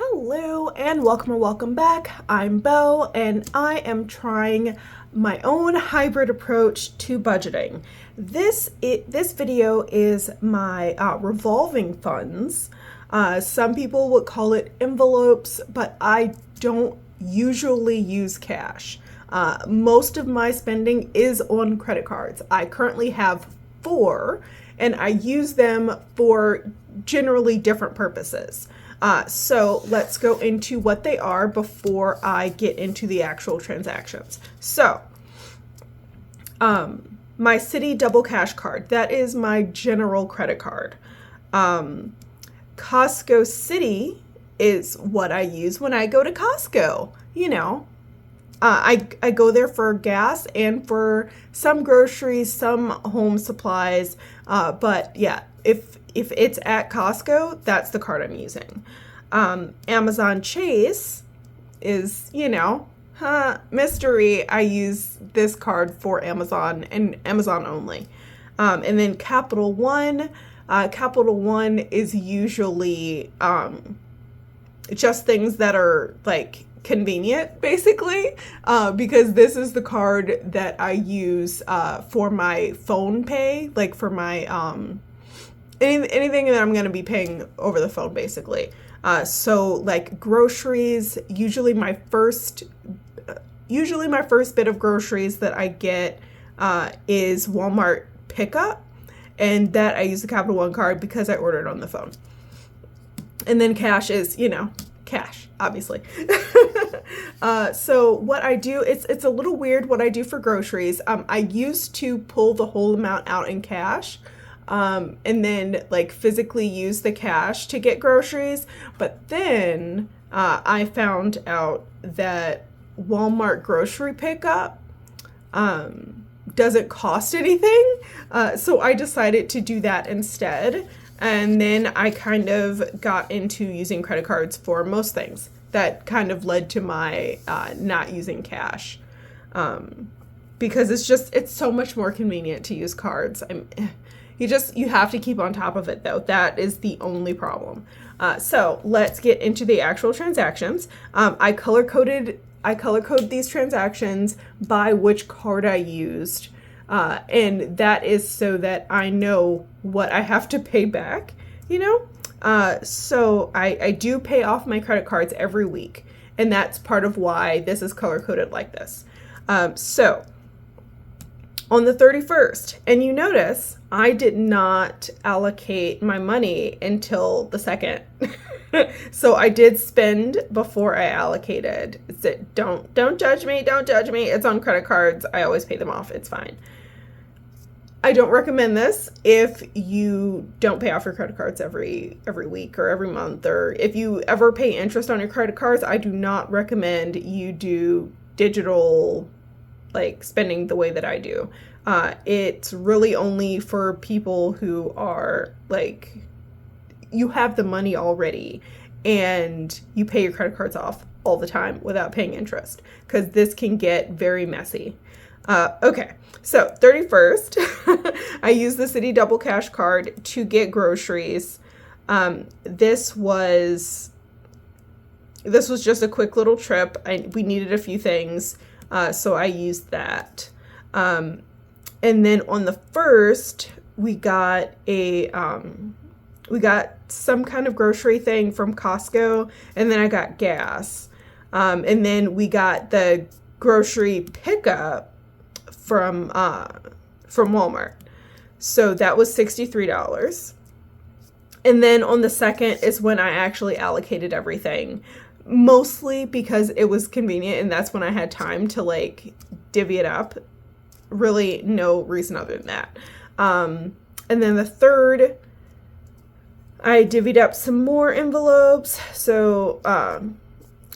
Hello and welcome or welcome back. I'm Bo and I am trying my own hybrid approach to budgeting. This video is my revolving funds. Some people would call it envelopes, but I don't usually use cash. Most of my spending is on credit cards. I currently have 4 and I use them for generally different purposes. So let's go into what they are before I get into the actual transactions. So, my Citi Double Cash card, that is my general credit card. Costco Citi is what I use when I go to Costco. I go there for gas and for some groceries, some home supplies. But yeah, if it's at Costco, that's the card I'm using. Amazon Chase is, mystery. I use this card for Amazon and Amazon only. And then Capital One is usually just things that are like convenient, basically, because this is the card that I use for my phone pay, like for my anything that I'm going to be paying over the phone, basically. So like groceries, usually my first bit of groceries that I get is Walmart pickup, and that I use the Capital One card because I ordered on the phone. And then cash is, cash, obviously. So what I do, it's a little weird what I do for groceries. I used to pull the whole amount out in cash, and then like physically use the cash to get groceries. But then I found out that Walmart grocery pickup doesn't cost anything. So I decided to do that instead. And then I kind of got into using credit cards for most things. That kind of led to my not using cash. Because it's so much more convenient to use cards. You have to keep on top of it, though. That is the only problem. So let's get into the actual transactions. I color code these transactions by which card I used. And that is so that I know what I have to pay back, So I do pay off my credit cards every week. And that's part of why this is color coded like this. So on the 31st, and you notice I did not allocate my money until the 2nd. So I did spend before I allocated. Don't judge me, don't judge me. It's on credit cards. I always pay them off. It's fine. I don't recommend this if you don't pay off your credit cards every week or every month, or if you ever pay interest on your credit cards. I do not recommend you do digital like spending the way that I do. It's really only for people who are like, you have the money already and you pay your credit cards off all the time without paying interest, because this can get very messy. Okay, so 31st, I used the Citi Double Cash card to get groceries. This was just a quick little trip. We needed a few things, so I used that. And then on the 1st, we got some kind of grocery thing from Costco, and then I got gas. And then we got the grocery pickup from Walmart. So that was $63. And then on the 2nd is when I actually allocated everything, mostly because it was convenient and that's when I had time to like divvy it up. Really no reason other than that. And then the 3rd, I divvied up some more envelopes. So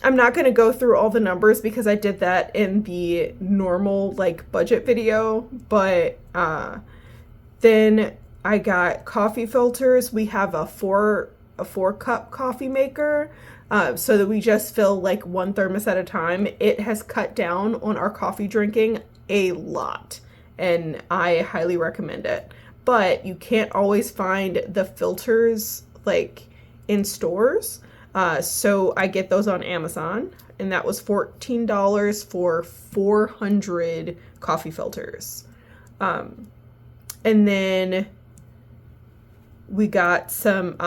I'm not going to go through all the numbers because I did that in the normal like budget video, but then I got coffee filters. We have a 4-cup coffee maker, so that we just fill like 1 thermos at a time. It has cut down on our coffee drinking a lot, and I highly recommend it. But you can't always find the filters like in stores. So I get those on Amazon, and that was $14 for 400 coffee filters. And then we got some,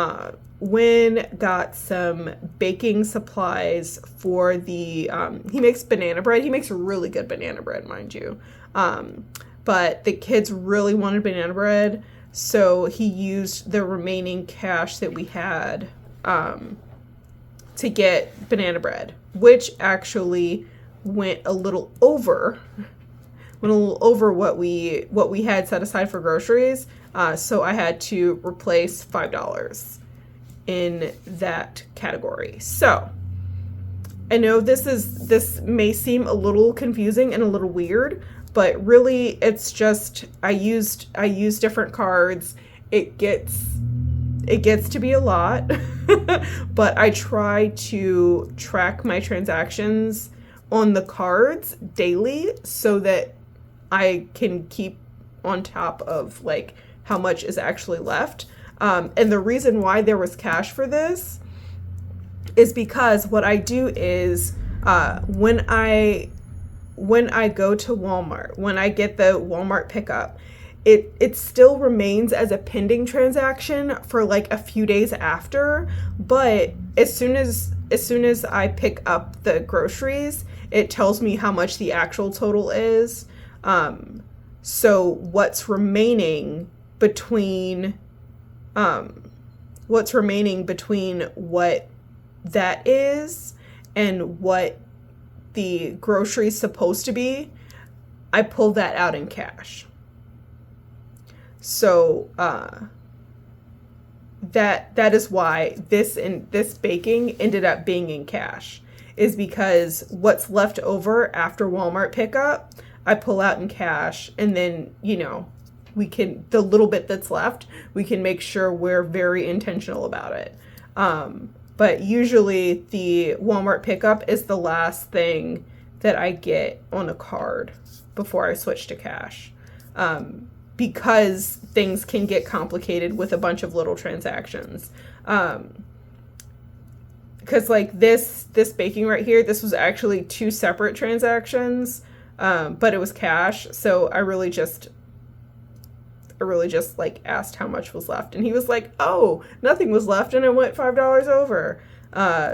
Win got some baking supplies for the, he makes banana bread. He makes really good banana bread, mind you. But the kids really wanted banana bread, so he used the remaining cash that we had to get banana bread, which actually went a little over what we had set aside for groceries. So I had to replace $5 in that category. So I know this may seem a little confusing and a little weird, but really it's just I used different cards. It gets to be a lot, but I try to track my transactions on the cards daily so that I can keep on top of like how much is actually left. And the reason why there was cash for this is because what I do is when I go to Walmart, when I get the Walmart pickup, it still remains as a pending transaction for like a few days after, but as soon as I pick up the groceries, it tells me how much the actual total is. So what's remaining between what that is and what the grocery's supposed to be, I pull that out in cash. So that is why this baking ended up being in cash, is because what's left over after Walmart pickup, I pull out in cash, and then, we can, the little bit that's left, we can make sure we're very intentional about it. But usually the Walmart pickup is the last thing that I get on a card before I switch to cash. Because things can get complicated with a bunch of little transactions. Because like this baking right here, this was actually 2 separate transactions, but it was cash. So I really just like asked how much was left, and he was like, "Oh, nothing was left," and it went $5 over.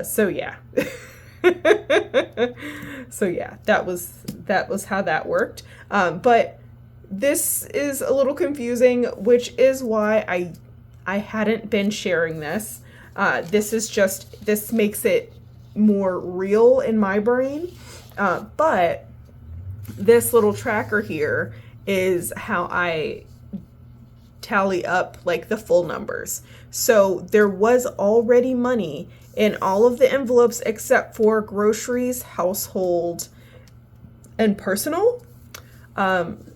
So yeah. So yeah, that was how that worked. But this is a little confusing, which is why I hadn't been sharing this. This makes it more real in my brain. But this little tracker here is how I tally up like the full numbers. So there was already money in all of the envelopes except for groceries, household, and personal.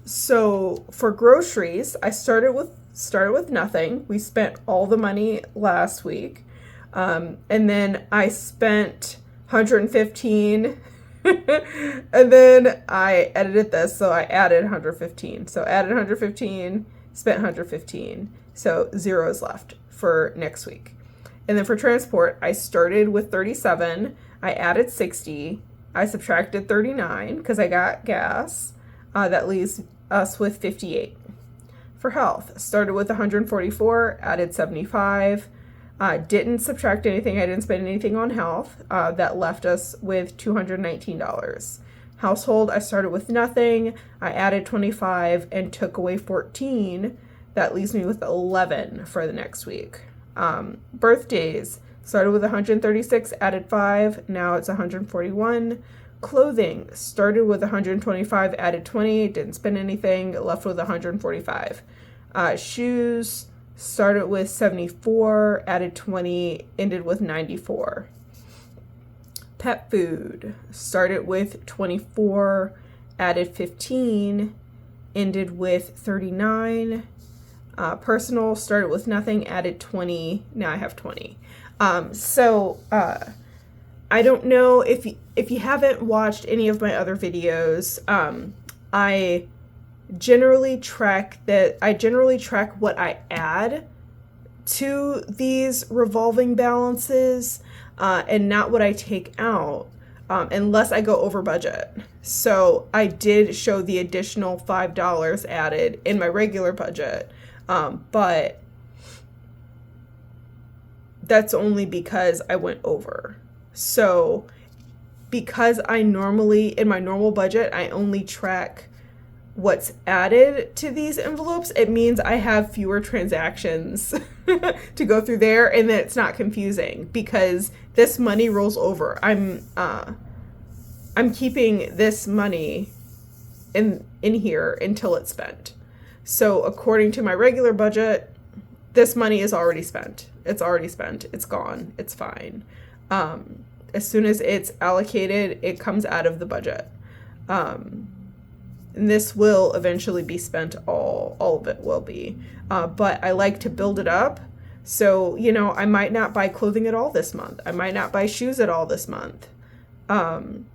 So for groceries, I started with nothing. We spent all the money last week. And then I spent 115 and then I edited this, so I added 115. So added 115, spent 115. So 0 is left for next week. And then for transport, I started with 37. I added 60. I subtracted 39 because I got gas. That leaves us with 58. For health, started with 144, added 75. Didn't subtract anything. I didn't spend anything on health. That left us with $219. Household, I started with nothing. I added 25 and took away 14. That leaves me with 11 for the next week. Birthdays, started with 136, added 5. Now it's 141. Clothing, started with 125, added 20, didn't spend anything, left with 145. Shoes, started with 74, added 20, ended with 94. Pet food, started with 24, added 15, ended with 39. Personal, started with nothing, added 20, now I have 20. I don't know if you haven't watched any of my other videos. I generally track what I add to these revolving balances. and not what I take out, unless I go over budget. So I did show the additional $5 added in my regular budget, but that's only because I went over. So because I normally, in my normal budget, I only track what's added to these envelopes, it means I have fewer transactions to go through there, and that it's not confusing because this money rolls over. I'm keeping this money in here until it's spent. So according to my regular budget, this money is already spent. It's already spent. It's gone. It's fine. As soon as it's allocated, it comes out of the budget. And this will eventually be spent. All of it will be. But I like to build it up. So, I might not buy clothing at all this month. I might not buy shoes at all this month. I'm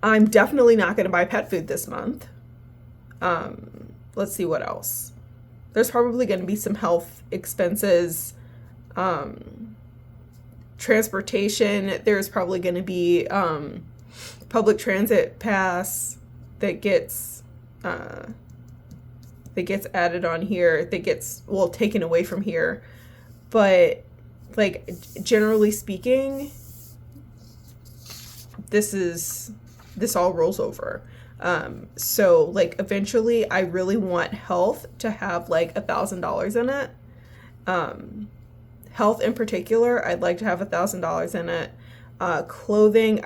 definitely not going to buy pet food this month. Let's see what else. There's probably going to be some health expenses. Transportation. There's probably going to be public transit pass that gets added on here, that gets taken away from here. But generally speaking, this all rolls over. So eventually I really want health to have $1,000 in it. Health in particular, I'd like to have $1,000 in it. Clothing,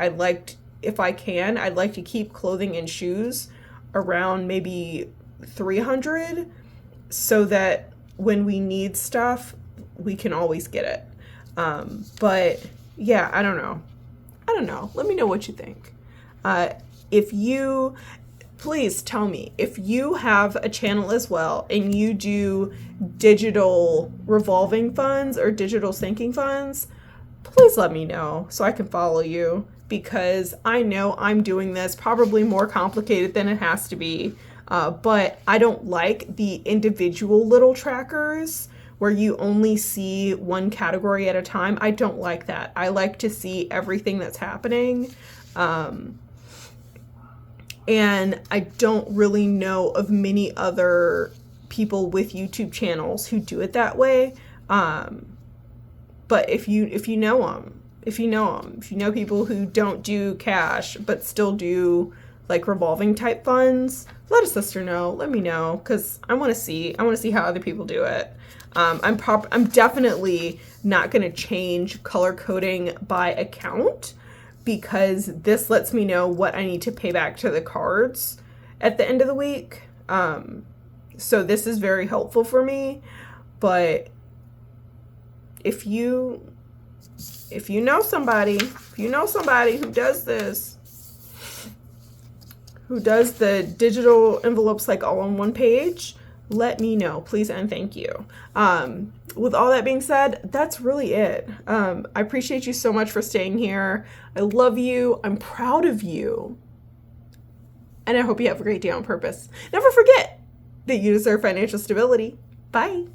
if I can, I'd like to keep clothing and shoes around maybe 300 so that when we need stuff, we can always get it. But yeah, I don't know. Let me know what you think. Please tell me if you have a channel as well and you do digital revolving funds or digital sinking funds, please let me know so I can follow you, because I know I'm doing this probably more complicated than it has to be. But I don't like the individual little trackers where you only see one category at a time. I don't like that. I like to see everything that's happening. And I don't really know of many other people with YouTube channels who do it that way. But if you know them, if you know people who don't do cash but still do revolving type funds, let a sister know. Let me know, because I want to see how other people do it. I'm definitely not going to change color coding by account, because this lets me know what I need to pay back to the cards at the end of the week. So this is very helpful for me. But if you know somebody who does this, who does the digital envelopes all on one page, let me know, please and thank you. With all that being said, that's really it. I appreciate you so much for staying here. I love you. I'm proud of you. And I hope you have a great day on purpose. Never forget that you deserve financial stability. Bye.